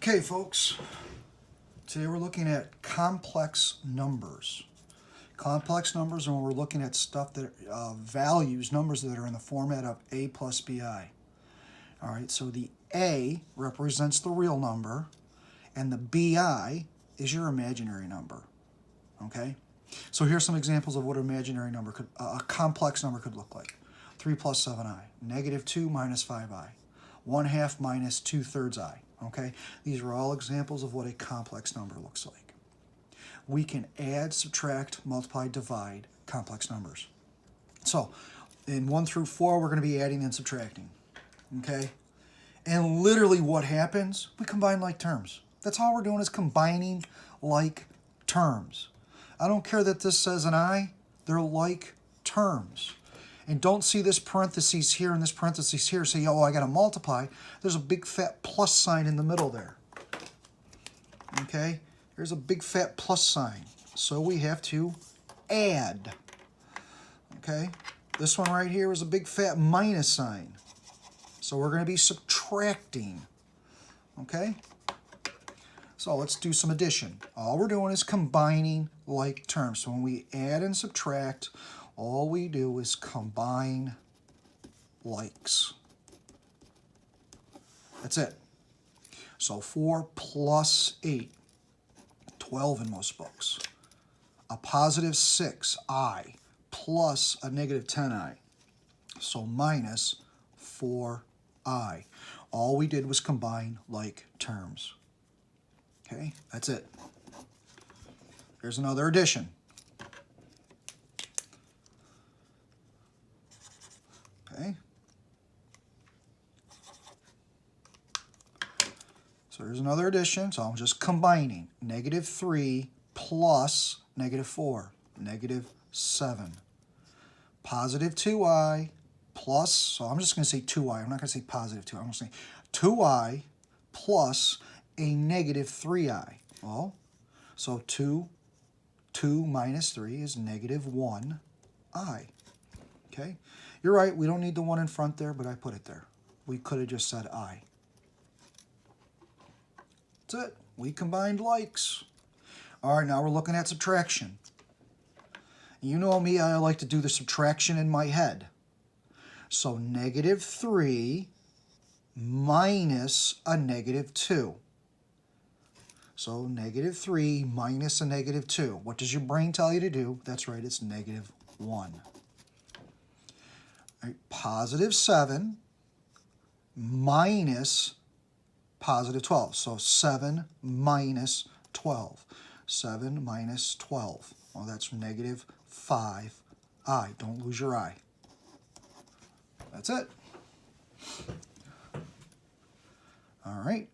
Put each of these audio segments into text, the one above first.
Okay, folks, today we're looking at complex numbers. Complex numbers, and we're looking at stuff that values, numbers that are in the format of a plus bi. All right, so the a represents the real number, and the bi is your imaginary number. Okay, so here's some examples of what an imaginary number could, a complex number could look like. 3 plus 7i, negative 2 minus 5i, 1/2 minus 2/3 I. Okay, these are all examples of what a complex number looks like. We can add, subtract, multiply, divide complex numbers. So in 1 through 4, we're going to be adding and subtracting. Okay, and literally what happens, we combine like terms. That's all we're doing, is combining like terms. I don't care that this says an I, they're like terms. And don't see this parentheses here and this parentheses here, say, oh, I got to multiply. There's a big fat plus sign in the middle there. Okay? There's a big fat plus sign. So we have to add. Okay? This one right here is a big fat minus sign. So we're going to be subtracting. Okay? So let's do some addition. All we're doing is combining like terms. So when we add and subtract, all we do is combine likes. That's it. So 4 plus 8, 12 in most books. A positive 6i plus a negative 10i. So minus 4i. All we did was combine like terms. Okay, that's it. Here's another addition. Okay. So here's another addition. So I'm just combining. Negative 3 plus negative 4. Negative 7. Positive 2i plus, so I'm just going to say 2i. I'm not going to say positive 2. I'm going to say 2i plus a negative 3i. Well, so 2 minus 3 is negative 1i. Okay? You're right, we don't need the 1 in front there, but I put it there. We could have just said I. That's it. We combined likes. All right, now we're looking at subtraction. You know me, I like to do the subtraction in my head. So negative 3 minus a negative 2. So negative 3 minus a negative 2. What does your brain tell you to do? That's right, it's negative 1. Right, positive 7 minus positive 12. So 7 minus 12. 7 minus 12. Well, that's negative 5i. Don't lose your I. That's it. All right.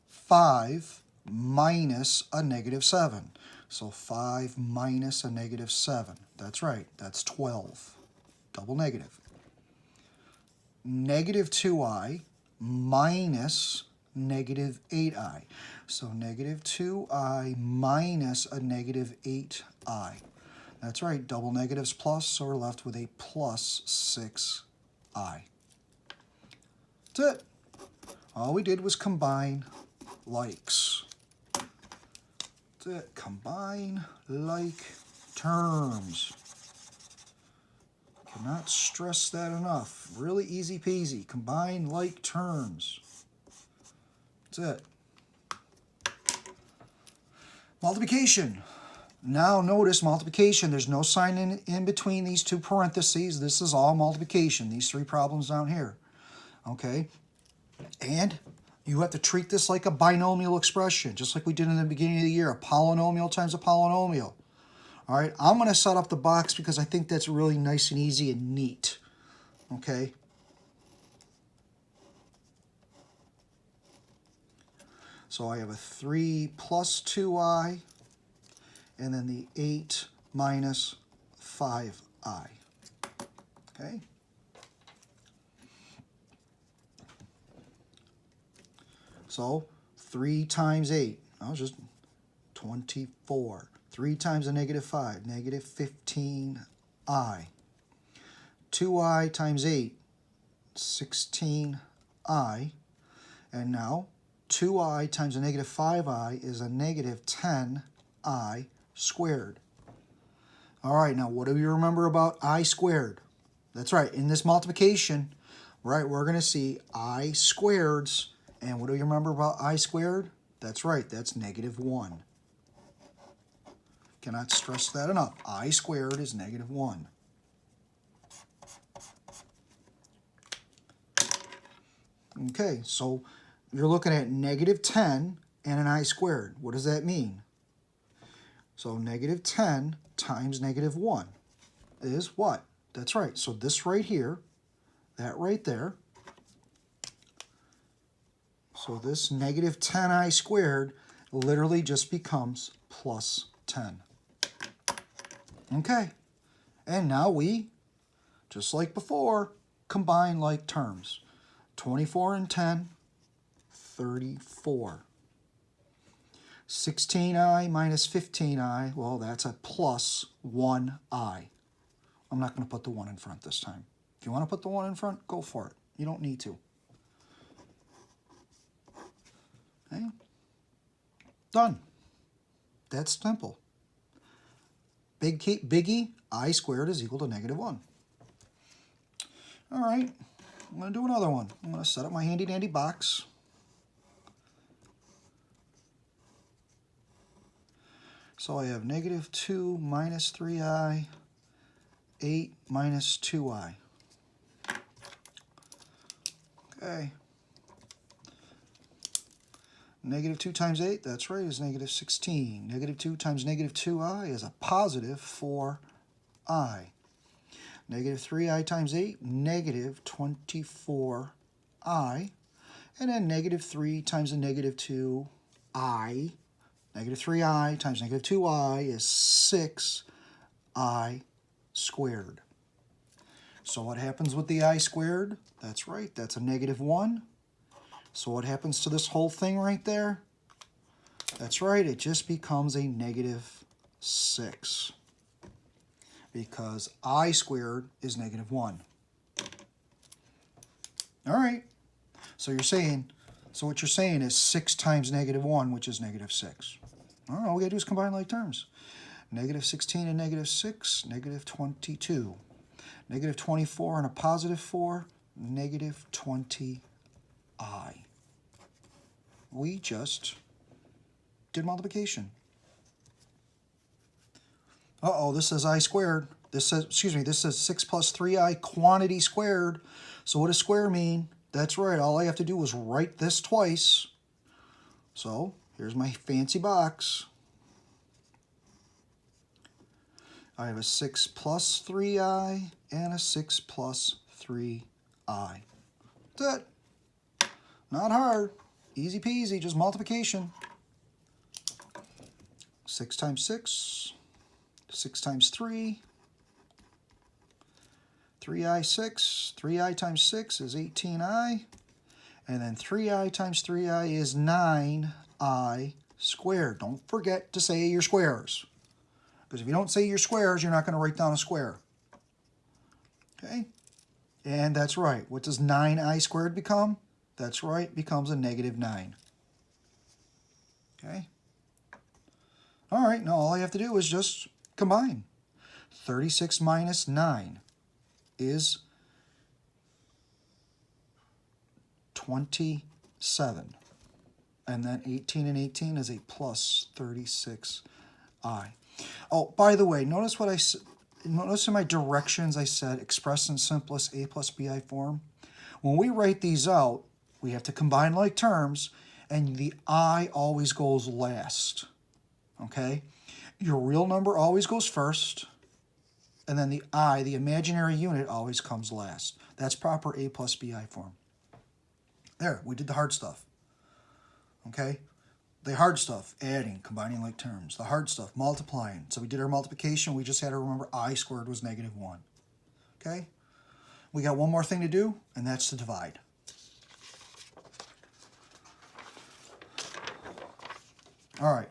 5 minus a negative 7. So 5 minus a negative 7. That's right. That's 12. Double negative. Negative 2i minus negative 8i. So negative 2i minus a negative 8i. That's right, double negatives plus, so we're left with a plus 6i. That's it. All we did was combine likes. That's it. Combine like terms. Cannot stress that enough. Really easy peasy. Combine like terms. That's it. Multiplication. Now notice multiplication. There's no sign in between these two parentheses. This is all multiplication. These 3 problems down here. Okay? And you have to treat this like a binomial expression, just like we did in the beginning of the year. A polynomial times a polynomial. All right, I'm going to set up the box because I think that's really nice and easy and neat. Okay? So I have a 3 plus 2i, and then the 8 minus 5i. Okay? So 3 times 8, that was just 24. 3 times a negative 5, negative 15i. 2i times 8, 16i. And now 2i times a negative 5i is a negative 10i squared. All right, now what do you remember about I squared? That's right, in this multiplication, right, we're going to see I squareds. And what do you remember about I squared? That's right, that's negative 1. Cannot stress that enough. I squared is negative 1. Okay, so you're looking at negative 10 and an I squared. What does that mean? So negative 10 times negative 1 is what? That's right. So this right here, that right there. So this negative 10i squared literally just becomes plus 10. Okay. And now we, just like before, combine like terms. 24 and 10, 34. 16i minus 15i, well, that's a plus 1i. I'm not going to put the 1 in front this time. If you want to put the 1 in front, go for it. You don't need to. Okay? Done. That's simple. Biggie, I squared is equal to negative 1. All right, I'm going to do another one. I'm going to set up my handy-dandy box. So I have negative 2 minus 3i, 8 minus 2i. Okay. Negative 2 times 8, that's right, is negative 16. Negative 2 times negative 2i is a positive 4i. Negative 3i times 8, negative 24i. And then negative 3 times a negative 2i. Negative 3i times negative 2i is 6i squared. So what happens with the I squared? That's right, that's a negative 1. So what happens to this whole thing right there? That's right, it just becomes a negative 6. Because I squared is negative 1. All right, so what you're saying is 6 times negative 1, which is negative 6. All right, all we gotta do is combine like terms. Negative 16 and negative 6, negative 22. Negative 24 and a positive 4, negative 20i. We just did multiplication. Uh-oh, this says I squared. This says 6 plus 3i quantity squared. So what does square mean? That's right, all I have to do is write this twice. So here's my fancy box. I have a 6 plus 3i and a 6 plus 3i. That's it. Not hard. Easy peasy, just multiplication. 6 times 6, 6 times 3, 3i 6, 3i times 6 is 18i, and then 3i times 3i is 9i squared. Don't forget to say your squares, because if you don't say your squares, you're not going to write down a square. Okay? And that's right. What does 9i squared become? That's right, becomes a negative 9. Okay? All right, now all I have to do is just combine. 36 minus 9 is 27. And then 18 and 18 is a plus 36i. Oh, by the way, notice in my directions I said express in simplest a plus bi form. When we write these out, we have to combine like terms, and the I always goes last. Okay? Your real number always goes first, and then the I, the imaginary unit, always comes last. That's proper a plus bi form. There, we did the hard stuff. Okay? The hard stuff, adding, combining like terms. The hard stuff, multiplying. So we did our multiplication. We just had to remember I squared was negative 1. Okay? We got one more thing to do, and that's to divide. All right.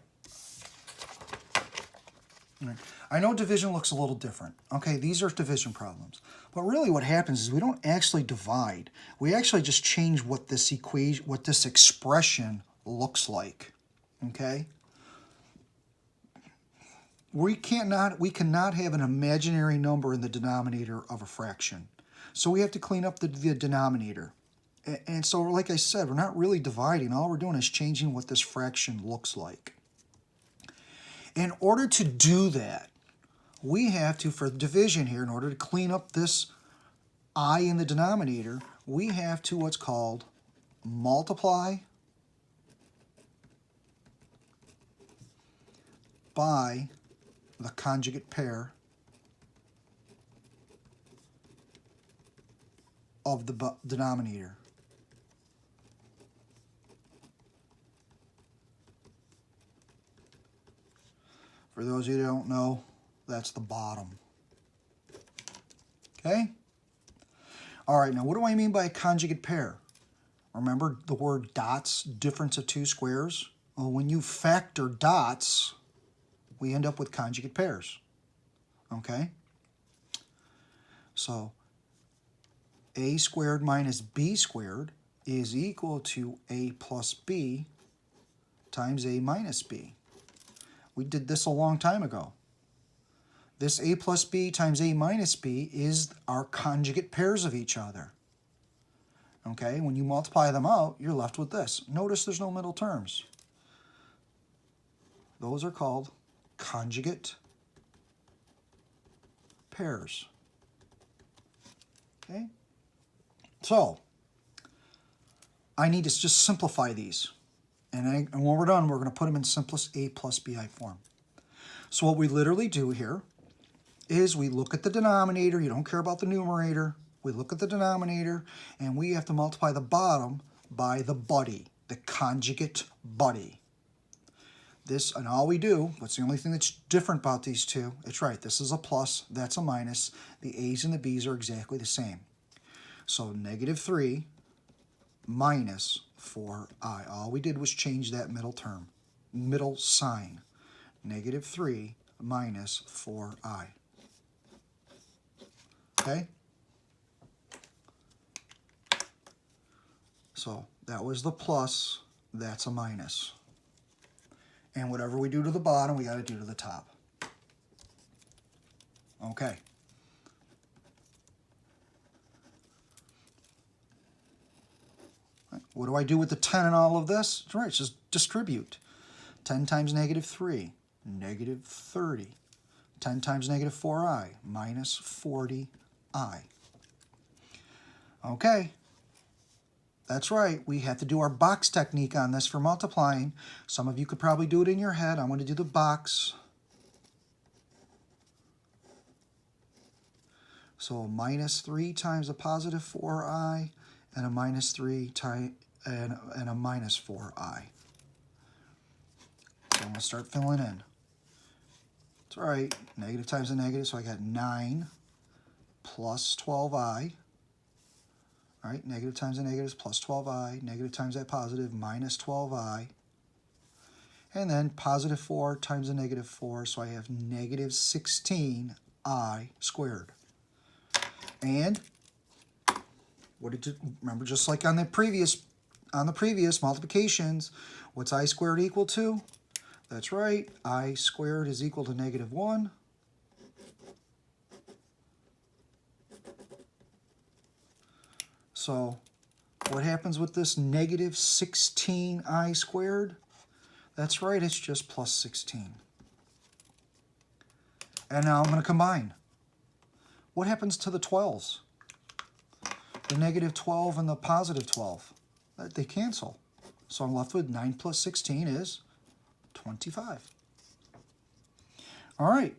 I know division looks a little different. Okay, these are division problems. But really what happens is we don't actually divide. We actually just change what this expression looks like, okay? We cannot have an imaginary number in the denominator of a fraction. So we have to clean up the denominator. And so, like I said, we're not really dividing. All we're doing is changing what this fraction looks like. In order to do that, we have to, for division here, in order to clean up this I in the denominator, we have to what's called multiply by the conjugate pair of the denominator. For those of you who don't know, that's the bottom. Okay? All right, now what do I mean by a conjugate pair? Remember the word dots, difference of two squares? Well, when you factor dots, we end up with conjugate pairs. Okay? So a squared minus b squared is equal to a plus b times a minus b. We did this a long time ago. This a plus b times a minus b is our conjugate pairs of each other. Okay, when you multiply them out, you're left with this. Notice there's no middle terms. Those are called conjugate pairs. Okay? So, I need to just simplify these. And when we're done, we're going to put them in simplest a plus bi form. So what we literally do here is we look at the denominator. You don't care about the numerator. We look at the denominator, and we have to multiply the bottom by the buddy, the conjugate buddy. This, and all we do, what's the only thing that's different about these two? It's right, this is a plus, that's a minus. The a's and the b's are exactly the same. So negative 3 minus 4i. All we did was change that middle term, middle sign. Negative 3 minus 4i. Okay? So that was the plus, that's a minus. And whatever we do to the bottom, we got to do to the top. Okay. What do I do with the 10 in all of this? It's right, it's just distribute. 10 times negative 3, negative 30. 10 times negative 4i, minus 40i. Okay. That's right, we have to do our box technique on this for multiplying. Some of you could probably do it in your head. I'm going to do the box. So minus 3 times a positive 4i, and a minus 3 times and a minus 4i. So I'm going to start filling in. It's all right, negative times a negative, so I got 9 plus 12i. All right, negative times a negative is plus 12i, negative times that positive, minus 12i. And then positive 4 times a negative 4, so I have negative 16i squared. And what did you remember? Just like on the previous multiplications, what's I squared equal to? That's right, I squared is equal to negative 1. So what happens with this negative 16i squared? That's right, it's just plus 16. And now I'm going to combine. What happens to the 12s? The negative 12 and the positive 12. They cancel. So I'm left with 9 plus 16 is 25. All right,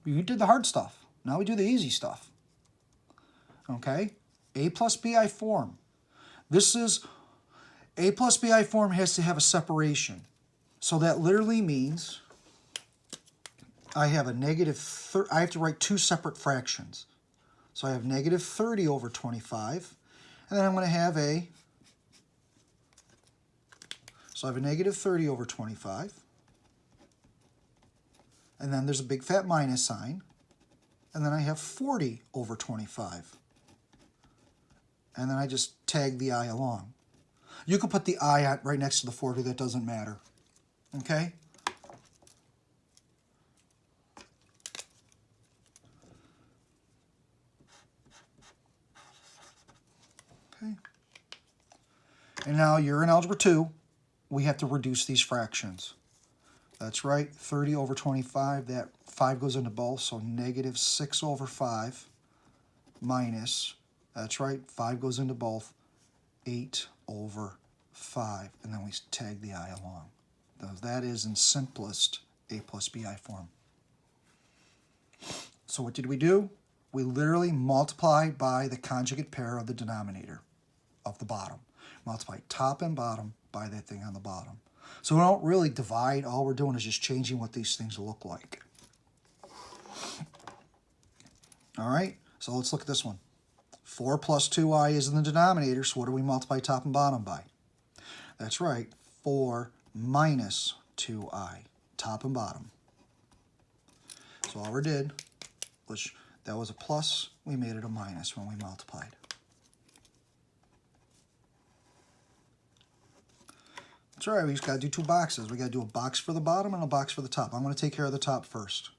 we did the hard stuff. Now we do the easy stuff. Okay, a plus bi form. This is, a plus bi form has to have a separation. So that literally means I have a negative, I have to write two separate fractions. So I have negative 30 over 25, and then I'm going to have so I have a negative 30 over 25, and then there's a big fat minus sign, and then I have 40 over 25. And then I just tag the I along. You can put the I right next to the 4 because that doesn't matter. Okay? Okay. And now you're in Algebra 2. We have to reduce these fractions. That's right, 30 over 25, that 5 goes into both, so negative 6 over 5 minus, that's right, 5 goes into both, 8 over 5, and then we tag the I along. That is in simplest A plus BI form. So what did we do? We literally multiply by the conjugate pair of the denominator of the bottom. Multiply top and bottom by that thing on the bottom. So we don't really divide. All we're doing is just changing what these things look like. All right, so let's look at this one. 4 plus 2i is in the denominator, so what do we multiply top and bottom by? That's right, 4 minus 2i, top and bottom. So all we did was, that was a plus, we made it a minus when we multiplied. That's all right, we just got to do 2 boxes. We got to do a box for the bottom and a box for the top. I'm going to take care of the top first.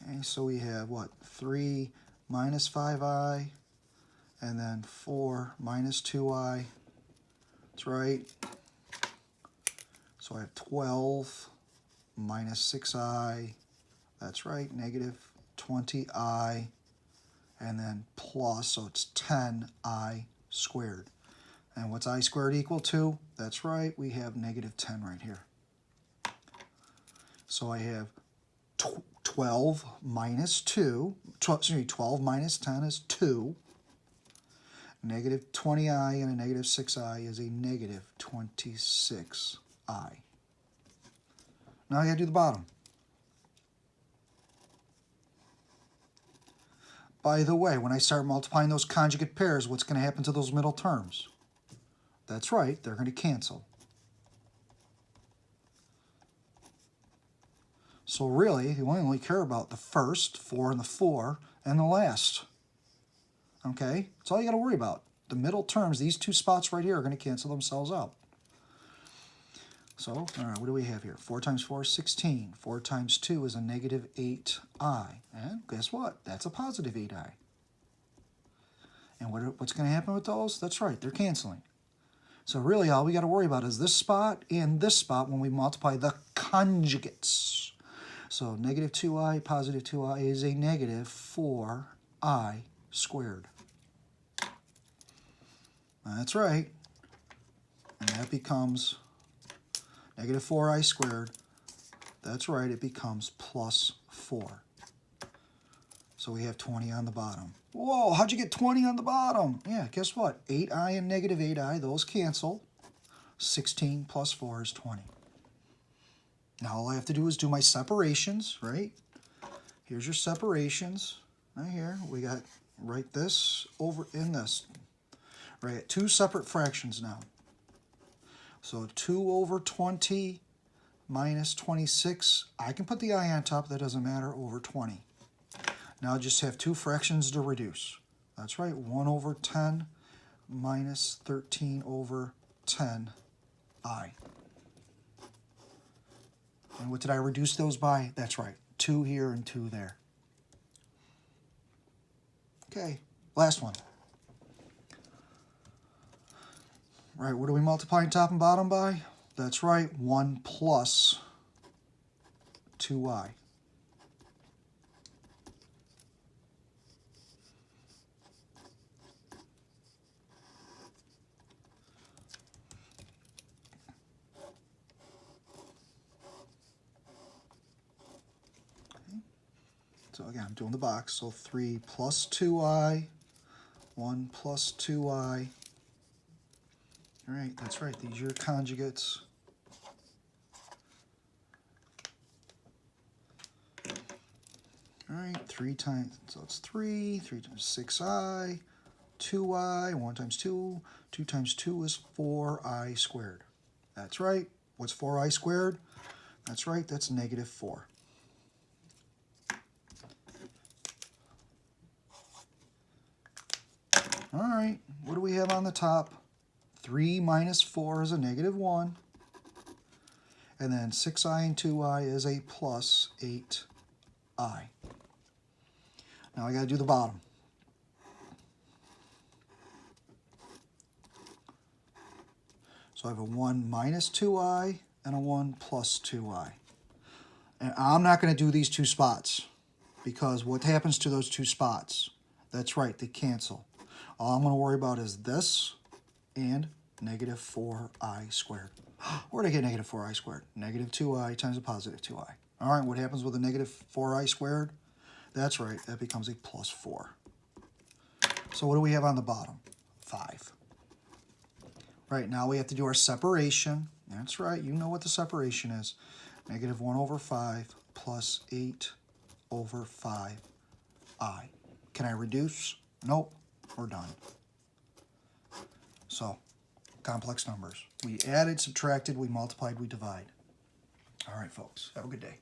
Okay, so we have what? 3 minus 5i, and then 4 minus 2i. That's right. So I have 12 minus 6i. That's right, negative 20i. And then plus, so it's 10i squared. And what's I squared equal to? That's right, we have negative 10 right here. So I have 12 minus 2, 12 minus 10 is 2. Negative 20i and a negative 6i is a negative 26i. Now I got to do the bottom. By the way, when I start multiplying those conjugate pairs, what's going to happen to those middle terms? That's right, they're going to cancel. So really, you only care about the first, 4 and the 4, and the last. Okay? That's all you got to worry about. The middle terms, these 2 spots right here, are going to cancel themselves out. So, all right, what do we have here? 4 times 4 is 16. 4 times 2 is a negative 8i. And guess what? That's a positive 8i. And what's going to happen with those? That's right, they're canceling. So really, all we got to worry about is this spot and this spot when we multiply the conjugates. So negative 2i, positive 2i is a negative 4i squared. That's right. And that becomes negative 4i squared. That's right, it becomes plus 4. So we have 20 on the bottom. Whoa, how'd you get 20 on the bottom? Yeah, guess what? 8i and negative 8i, those cancel. 16 plus 4 is 20. Now all I have to do is do my separations, right? Here's your separations. Right here, we got write this over in this. Right, 2 separate fractions now. So 2 over 20 minus 26. I can put the I on top, that doesn't matter, over 20. Now I just have 2 fractions to reduce. That's right, 1 over 10 minus 13 over 10i. And what did I reduce those by? That's right, 2 here and 2 there. Okay, last one. Right, what are we multiplying top and bottom by? That's right, 1 plus 2i. So again, I'm doing the box. So 3 plus 2i, 1 plus 2i. All right, that's right. These are your conjugates. All right, 3 times, so it's 3 times 6i, 2i, 1 times 2, 2 times 2 is 4i squared. That's right. What's 4i squared? That's right, that's negative 4. All right, what do we have on the top? 3 minus 4 is a negative 1. And then 6i and 2i is a plus 8i. Now I got to do the bottom. So I have a 1 minus 2i and a 1 plus 2i. And I'm not going to do these two spots because what happens to those two spots? That's right, they cancel. All I'm going to worry about is this and negative 4i squared. Where did I get negative 4i squared? Negative 2i times a positive 2i. All right, what happens with a negative 4i squared? That's right, that becomes a plus 4. So what do we have on the bottom? 5. Right, now we have to do our separation. That's right, you know what the separation is. Negative 1 over 5 plus 8 over 5i. Can I reduce? Nope, we're done. So, complex numbers. We added, subtracted, we multiplied, we divide. All right, folks, have a good day.